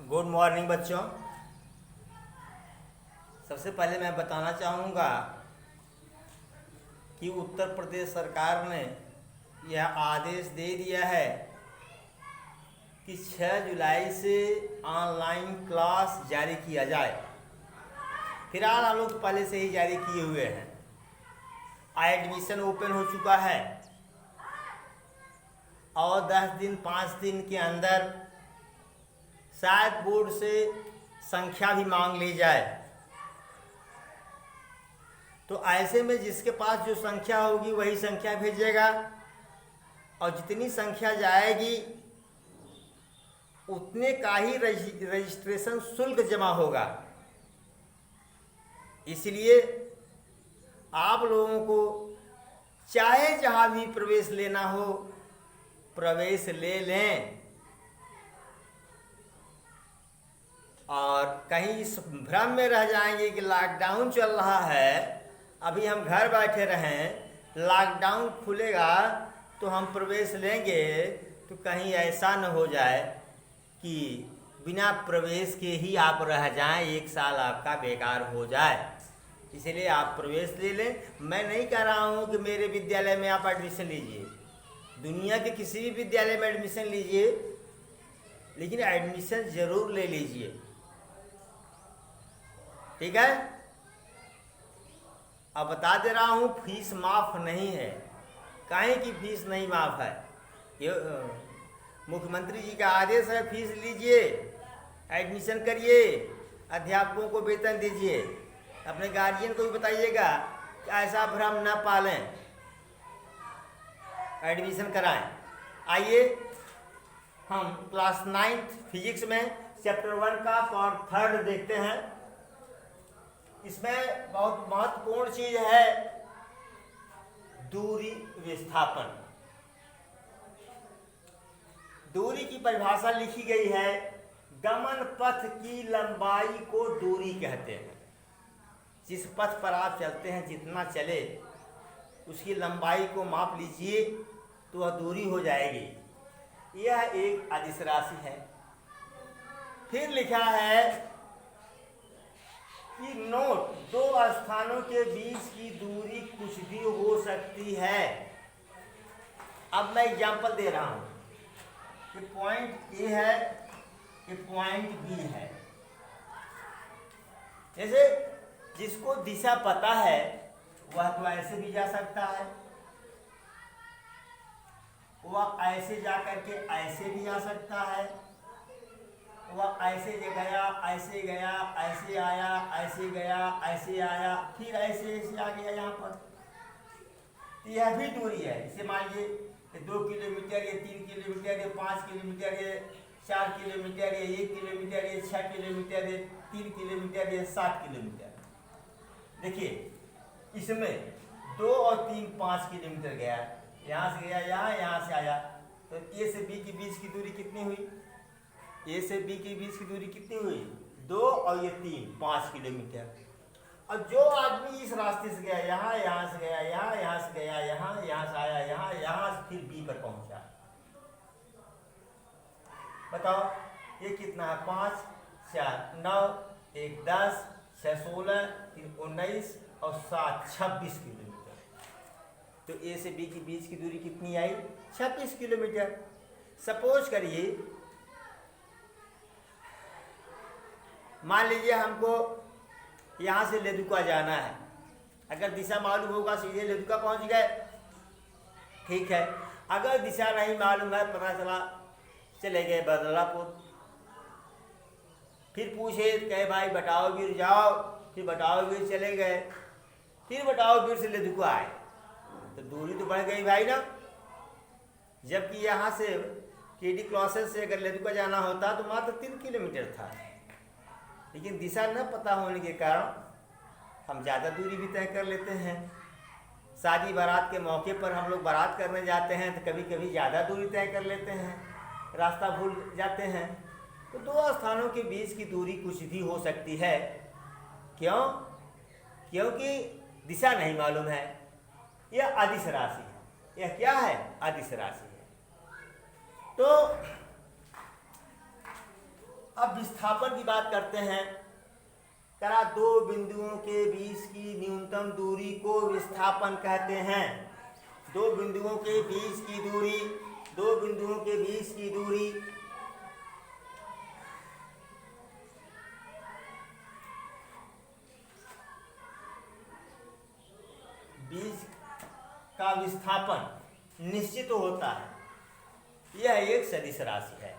Good morning बच्चों। सबसे पहले मैं बताना चाहूँगा कि उत्तर प्रदेश सरकार ने यह आदेश दे दिया है कि 6 जुलाई से ऑनलाइन क्लास जारी किया जाए। फिलहाल हम लोग पहले से ही जारी किए हुए हैं। एडमिशन ओपन हो चुका है और 10 दिन 5 दिन के अंदर शायद बोर्ड से संख्या भी मांग ली जाए। तो ऐसे में जिसके पास जो संख्या होगी वही संख्या भेजेगा और जितनी संख्या जाएगी उतने का ही रजिस्ट्रेशन शुल्क जमा होगा। इसलिए आप लोगों को चाहे जहाँ भी प्रवेश लेना हो प्रवेश ले लें और कहीं इस भ्रम में रह जाएंगे कि लॉकडाउन चल रहा है, अभी हम घर बैठे रहें, लॉकडाउन खुलेगा तो हम प्रवेश लेंगे, तो कहीं ऐसा न हो जाए कि बिना प्रवेश के ही आप रह जाएं, 1 साल आपका बेकार हो जाए। इसलिए आप प्रवेश ले लें। मैं नहीं कह रहा हूँ कि मेरे विद्यालय में आप एडमिशन लीजिए, दुनिया के किसी भी विद्यालय में एडमिशन लीजिए, लेकिन एडमिशन ज़रूर ले लीजिए, ठीक है। अब बता दे रहा हूँ फीस माफ़ नहीं है। काहे की फीस नहीं माफ़ है? ये मुख्यमंत्री जी का आदेश है, फीस लीजिए, एडमिशन करिए, अध्यापकों को वेतन दीजिए। अपने गार्जियन को भी बताइएगा कि ऐसा भ्रम न पालें, एडमिशन कराएं। आइए हम क्लास 9th फिजिक्स में चैप्टर 1 का पार्ट 3 देखते हैं। इसमें बहुत महत्वपूर्ण चीज है दूरी विस्थापन। दूरी की परिभाषा लिखी गई है, गमन पथ की लंबाई को दूरी कहते हैं। जिस पथ पर आप चलते हैं, जितना चले उसकी लंबाई को माप लीजिए तो वह दूरी हो जाएगी। यह एक अदिश राशि है। फिर लिखा है कि नोट, 2 स्थानों के बीच की दूरी कुछ भी हो सकती है। अब मैं एग्जांपल दे रहा हूं कि पॉइंट ए है, कि पॉइंट बी है। जैसे जिसको दिशा पता है वह तो ऐसे भी जा सकता है, वह ऐसे जा करके ऐसे भी जा सकता है, वह ऐसे गया, ऐसे गया, ऐसे आया, ऐसे गया, ऐसे आया, फिर ऐसे आ गया यहाँ पर। तो यह भी दूरी है। इसे मान लीजिए 2 किलोमीटर, ये 3 किलोमीटर, ये 5 किलोमीटर, ये 4 किलोमीटर, ये 1 किलोमीटर, ये 6 किलोमीटर, ये 3 किलोमीटर, ये 7 किलोमीटर। देखिए इसमें 2 और 3 5 किलोमीटर गया, यहाँ से गया यहाँ से आया, तो ए से बी के बीच की दूरी कितनी हुई? ए से बी के बीच की दूरी कितनी हुई? 2 और ये 3 5 किलोमीटर। अब जो आदमी इस रास्ते से गया, यहाँ से गया, यहाँ से गया, यहाँ से आया, यहाँ से फिर बी पर पहुंचा, बताओ ये कितना है? 5 4 9 1 10 6 16 3 19 और 7 26 किलोमीटर। तो ए से बी के बीच की दूरी कितनी आई? 26 किलोमीटर। सपोज करिए, मान लीजिए हमको यहाँ से लेदुका जाना है। अगर दिशा मालूम होगा सीधे लेदुका पहुँच गए, ठीक है। अगर दिशा नहीं मालूम है, पता चला चले गए बदलापुर, फिर पूछे कहे भाई बटाओगीर जाओ, फिर बटाओगीर चले गए, फिर बटाओगीर से लेदुका आए, तो दूरी तो बढ़ गई भाई ना। जबकि यहाँ से केडी क्रॉसेस से अगर लेदुका जाना होता तो मात्र 3 किलोमीटर था, लेकिन दिशा न पता होने के कारण हम ज़्यादा दूरी भी तय कर लेते हैं। शादी बारात के मौके पर हम लोग बारात करने जाते हैं तो कभी कभी ज़्यादा दूरी तय कर लेते हैं, रास्ता भूल जाते हैं। तो 2 स्थानों के बीच की दूरी कुछ भी हो सकती है। क्यों? क्योंकि दिशा नहीं मालूम है। यह अदिश राशि है। यह क्या है? अदिश राशि है। तो अब विस्थापन की बात करते हैं। करा दो बिंदुओं के बीच की न्यूनतम दूरी को विस्थापन कहते हैं। दो बिंदुओं के बीच की दूरी, दो बिंदुओं के बीच की दूरी बीच का विस्थापन निश्चित होता है। यह एक सदिश राशि है,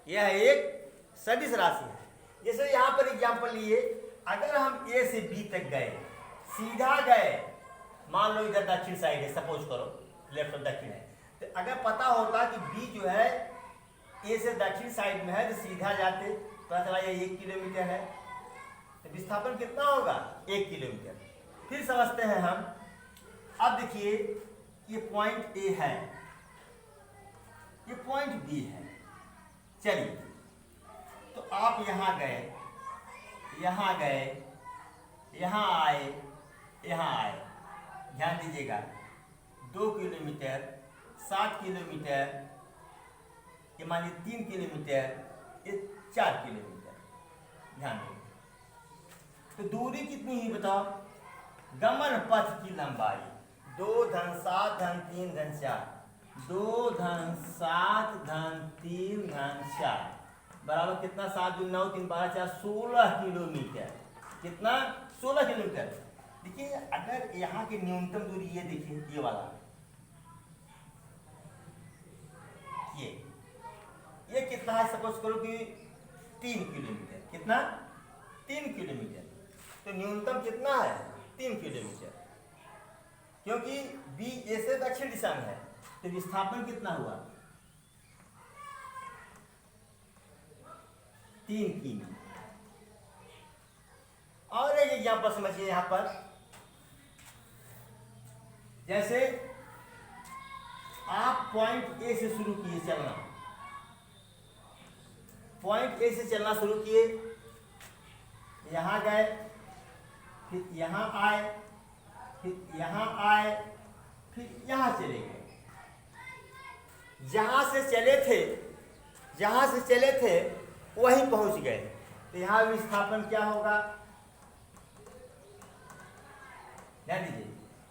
यह एक सदिश राशि है। जैसे यहाँ पर एग्जाम्पल लिए, अगर हम ए से बी तक गए, सीधा गए, मान लो इधर दक्षिण साइड है, सपोज करो लेफ्ट और दक्षिण है, तो अगर पता होता कि बी जो है ए से दक्षिण साइड में है तो सीधा जाते, पता चला ये 1 किलोमीटर है, तो विस्थापन कितना होगा? 1 किलोमीटर। फिर समझते हैं हम। अब देखिए ये पॉइंट ए है, ये पॉइंट बी है। चलिए, तो आप यहाँ गए, यहाँ गए, यहाँ आए, यहाँ आए, ध्यान दीजिएगा, 2 किलोमीटर, 7 किलोमीटर, ये मान लीजिए 3 किलोमीटर, ये 4 किलोमीटर, ध्यान दीजिए। तो दूरी कितनी हुई बताओ? गमन पथ की लंबाई 2 धन 7 धन 3 धन 4, 2 धन 7 धन 3 धन 4 बराबर कितना? 7 दूनी 9, 3 12 4, 16 किलोमीटर। कितना? 16 किलोमीटर। देखिए, अगर यहाँ की न्यूनतम दूरी ये देखिए, ये वाला, ये कितना है? सपोज करो कि 3 किलोमीटर। कितना? 3 किलोमीटर। तो न्यूनतम कितना है? 3 किलोमीटर, क्योंकि बी ए से दक्षिण दिशा में है। तो विस्थापन कितना हुआ? 3 किमी। और एक एग्जाम्पल समझिए यहां पर। जैसे आप पॉइंट ए से शुरू किए चलना, पॉइंट ए से चलना शुरू किए, यहां गए, फिर यहां आए, फिर यहां आए, फिर यहां चले गए। जहां से चले थे, जहां से चले थे वहीं पहुंच गए, तो यहां विस्थापन क्या होगा? ध्यान दीजिए,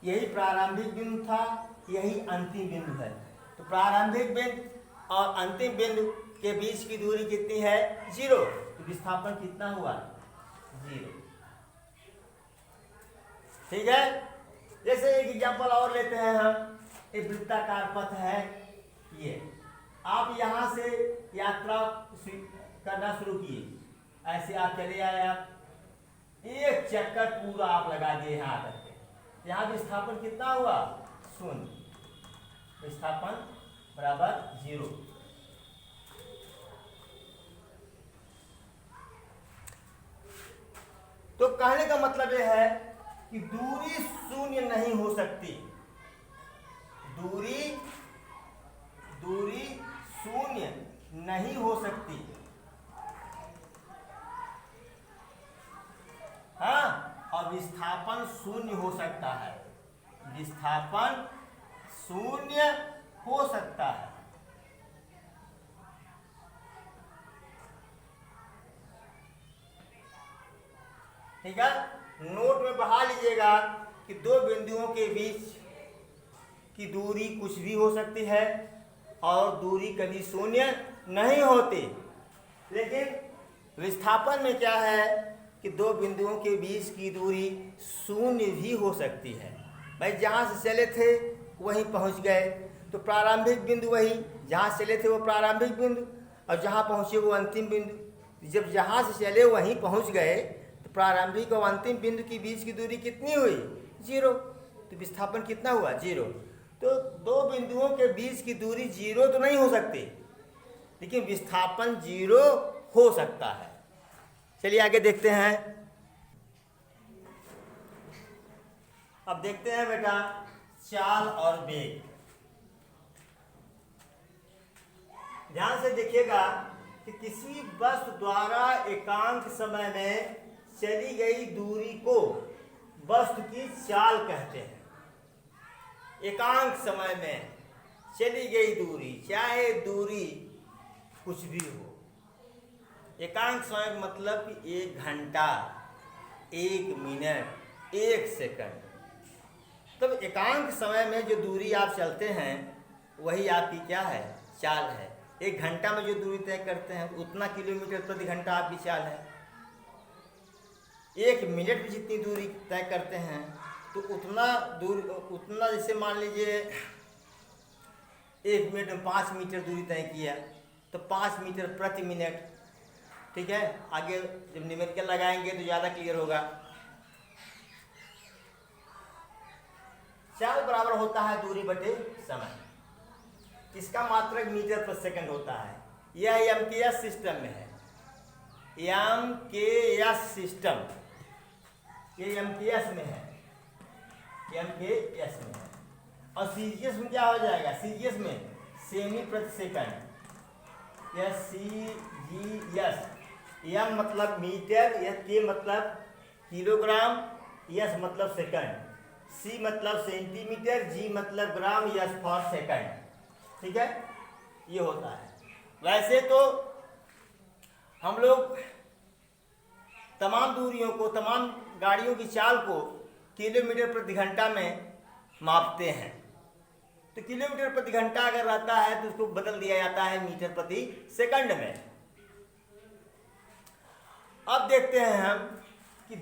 यही प्रारंभिक बिंदु था, यही अंतिम बिंदु है। तो प्रारंभिक बिंदु और अंतिम बिंदु के बीच की दूरी कितनी है? 0। तो विस्थापन कितना हुआ? 0। ठीक है। जैसे एक एग्जांपल और लेते हैं हम। एक वृत्ताकार पथ है, ये आप यहां से यात्रा करना शुरू किए, ऐसे आप चले आए, आप एक चक्कर पूरा आप लगा दिए यहाँ आकर के। यहाँ विस्थापन कितना हुआ? 0। विस्थापन बराबर 0। तो कहने का मतलब यह है कि दूरी शून्य नहीं हो सकती। दूरी शून्य नहीं हो सकती। हाँ, और विस्थापन शून्य हो सकता है। विस्थापन शून्य हो सकता है। ठीक है। नोट में बढ़ा लीजिएगा कि दो बिंदुओं के बीच की दूरी कुछ भी हो सकती है और दूरी कभी शून्य नहीं होती। लेकिन विस्थापन में क्या है कि दो बिंदुओं के बीच की दूरी शून्य भी हो सकती है। भाई जहाँ से चले थे वहीं पहुँच गए, तो प्रारंभिक बिंदु वही, जहाँ से चले थे वो प्रारंभिक बिंदु, और जहाँ पहुँचे वो अंतिम बिंदु। जब जहाँ से चले वहीं पहुँच गए, तो प्रारंभिक और अंतिम बिंदु के बीच की दूरी कितनी हुई? 0। तो विस्थापन कितना हुआ? 0। तो दो बिंदुओं के बीच की दूरी 0 तो नहीं हो सकती, लेकिन विस्थापन 0 हो सकता है। चलिए आगे देखते हैं। अब देखते हैं बेटा चाल और वेग। ध्यान से देखिएगा कि किसी वस्तु द्वारा एकांक समय में चली गई दूरी को वस्तु की चाल कहते हैं। एकांक समय में चली गई दूरी, चाहे दूरी कुछ भी हो, एकांक समय मतलब कि 1 घंटा, 1 मिनट, 1 सेकंड। तब एकांक समय में जो दूरी आप चलते हैं वही आपकी क्या है, चाल है। 1 घंटा में जो दूरी तय करते हैं उतना किलोमीटर प्रति घंटा आपकी चाल है। 1 मिनट में जितनी दूरी तय करते हैं तो उतना जैसे मान लीजिए 1 मिनट में 5 मीटर दूरी तय किया तो 5 मीटर प्रति मिनट। ठीक है, आगे जब न्यूमेरिकल लगाएंगे तो ज़्यादा क्लियर होगा। चाल बराबर होता है दूरी बटे समय। इसका मात्रक मीटर पर सेकंड होता है। यह एमकेएस सिस्टम में है, एमकेएस सिस्टम, ये एमकेएस में है, एमकेएस में है। और सीजीएस में क्या हो जाएगा, सीजीएस में सेमी प्रति सेकंड, यह सीजीएस। एम मतलब मीटर, यह के मतलब किलोग्राम, एस मतलब सेकंड, सी मतलब सेंटीमीटर, जी मतलब ग्राम, एस फॉर सेकंड। ठीक है, ये होता है। वैसे तो हम लोग तमाम दूरियों को, तमाम गाड़ियों की चाल को किलोमीटर प्रति घंटा में मापते हैं। तो किलोमीटर प्रति घंटा अगर रहता है तो उसको बदल दिया जाता है मीटर प्रति सेकंड में। अब देखते हैं हम कि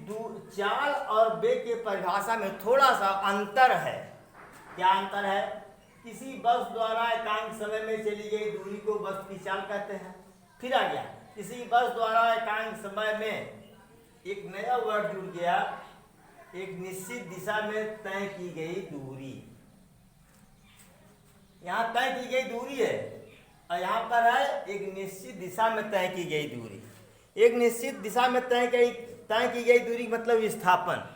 चाल और वेग के परिभाषा में थोड़ा सा अंतर है। क्या अंतर है? किसी बस द्वारा एकांक समय में चली गई दूरी को वस्तु की चाल कहते हैं। फिर आ गया, किसी बस द्वारा एकांक समय में एक नया वर्ड जुड़ गया, एक निश्चित दिशा में तय की गई दूरी। यहाँ तय की गई दूरी है और यहाँ पर है एक निश्चित दिशा में तय की गई दूरी। एक निश्चित दिशा में तय की गई दूरी मतलब विस्थापन।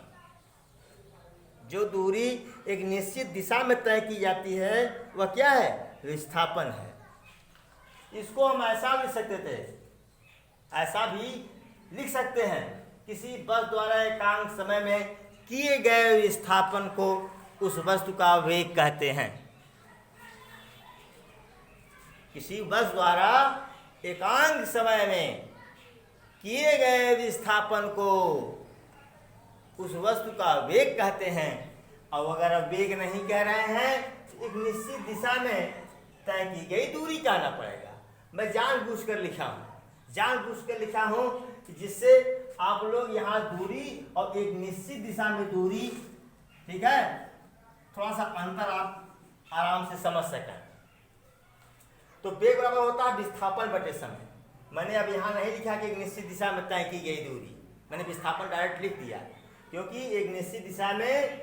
जो दूरी एक निश्चित दिशा में तय की जाती है वह क्या है, विस्थापन है। इसको हम ऐसा लिख सकते थे, ऐसा भी लिख सकते हैं, किसी बस द्वारा एकांक समय में किए गए विस्थापन को उस वस्तु का वेग कहते हैं। किसी बस द्वारा एकांक समय में किए गए विस्थापन को उस वस्तु का वेग कहते हैं। और अगर अब वेग नहीं कह रहे हैं तो एक निश्चित दिशा में तय की गई दूरी कहना पड़ेगा। मैं जानबूझकर लिखा हूं जिससे आप लोग यहाँ दूरी और एक निश्चित दिशा में दूरी, ठीक है, थोड़ा सा अंतर आप आराम से समझ सकें। तो वेग बराबर होता है विस्थापन बटे समय। मैंने अब यहाँ नहीं लिखा कि एक निश्चित दिशा में तय की गई दूरी, मैंने विस्थापन डायरेक्ट लिख दिया, क्योंकि एक निश्चित दिशा में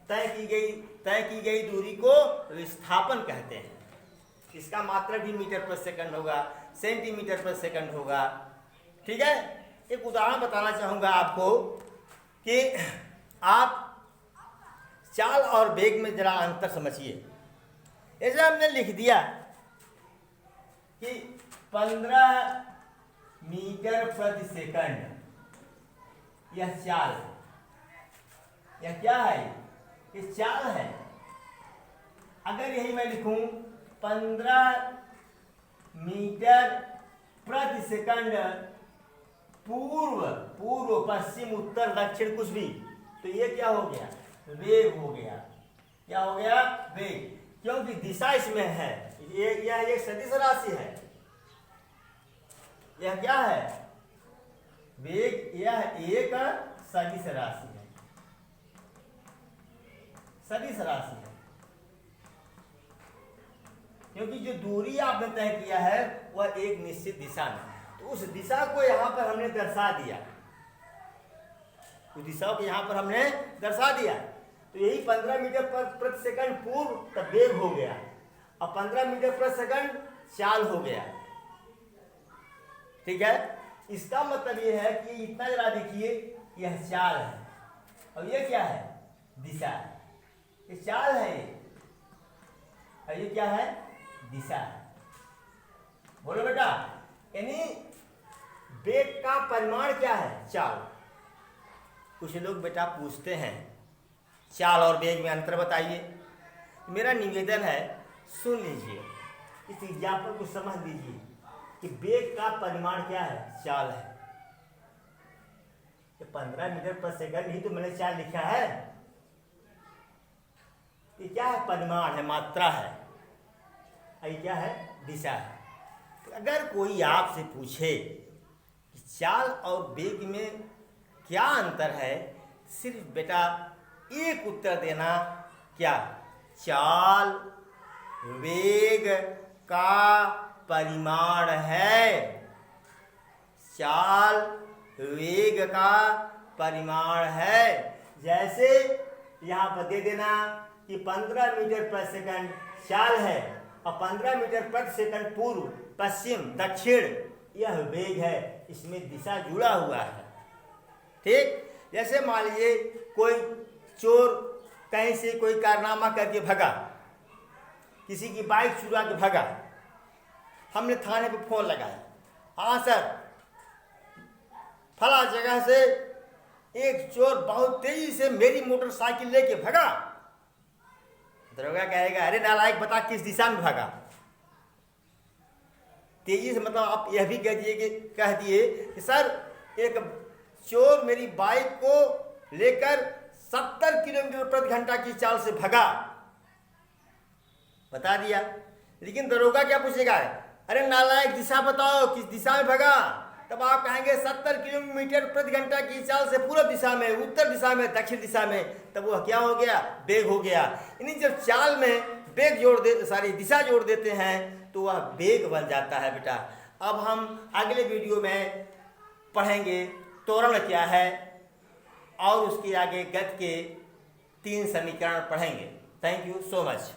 तय की गई दूरी को विस्थापन कहते हैं। इसका मात्रक भी मीटर पर सेकंड होगा, सेंटीमीटर पर सेकंड होगा। ठीक है, एक उदाहरण बताना चाहूँगा आपको कि आप चाल और वेग में जरा अंतर समझिए। ऐसा हमने लिख दिया कि 15 मीटर प्रति सेकंड, यह चाल है। यह क्या है, ये चाल है। अगर यही मैं लिखूं 15 मीटर प्रति सेकंड पूर्व पश्चिम उत्तर दक्षिण कुछ भी, तो ये क्या हो गया, वेग हो गया। क्या हो गया, वेग, क्योंकि दिशा इसमें है। यह एक सदिश राशि है। यह क्या है, वेग, यह एक सदिश राशि है, सदिश राशि है। क्योंकि जो दूरी आपने तय किया है वह एक निश्चित दिशा में, तो उस दिशा को यहाँ पर हमने दर्शा दिया, उस दिशा को यहाँ पर हमने दर्शा दिया। तो यही 15 मीटर प्रति सेकंड पूर्व तब वेग हो गया और 15 मीटर प्रति सेकंड चाल हो गया। ठीक है, इसका मतलब यह है कि इतना जरा देखिए, यह चाल है और यह क्या है, दिशा है। ये चाल है और ये क्या है, दिशा है। बोलो बेटा, यानी वेग का परिमाण क्या है, चाल। कुछ लोग बेटा पूछते हैं चाल और वेग में अंतर बताइए। मेरा निवेदन है, सुन लीजिए, इस एग्जाम्पल को समझ लीजिए। कि वेग का परिमाण क्या है, चाल है। ये 15 मीटर पर सेकंड ही तो मैंने चाल लिखा है। ये क्या है, परिमाण है, मात्रा है। ये क्या है, दिशा है। तो अगर कोई आपसे पूछे कि चाल और वेग में क्या अंतर है, सिर्फ बेटा एक उत्तर देना, क्या, चाल वेग का परिमाण है। चाल वेग का परिमाण है। जैसे यहाँ पर दे देना कि 15 मीटर पर सेकंड चाल है और 15 मीटर प्रति सेकंड पूर्व पश्चिम दक्षिण यह वेग है, इसमें दिशा जुड़ा हुआ है। ठीक, जैसे मान लीजिए कोई चोर कहीं से कोई कारनामा करके भगा, किसी की बाइक चुरा के भगा, हमने थाने पे फोन लगाया, हाँ सर फला जगह से एक चोर बहुत तेजी से मेरी मोटरसाइकिल लेके भगा। दरोगा कहेगा, अरे नालायक बता किस दिशा में भागा। तेजी से मतलब आप यह भी कह दिए कि सर एक चोर मेरी बाइक को लेकर 70 किलोमीटर प्रति घंटा की चाल से भगा, बता दिया। लेकिन दरोगा क्या पूछेगा, अरे नालायक दिशा बताओ किस दिशा में भगा। तब आप कहेंगे 70 किलोमीटर प्रति घंटा की चाल से पूर्व दिशा में, उत्तर दिशा में, दक्षिण दिशा में। तब वह क्या हो गया, वेग हो गया। यानी जब चाल में वेग जोड़ दे, सारी दिशा जोड़ देते हैं तो वह वेग बन जाता है बेटा। अब हम अगले वीडियो में पढ़ेंगे त्वरण क्या है और उसके आगे गति के 3 समीकरण पढ़ेंगे। Thank you so much.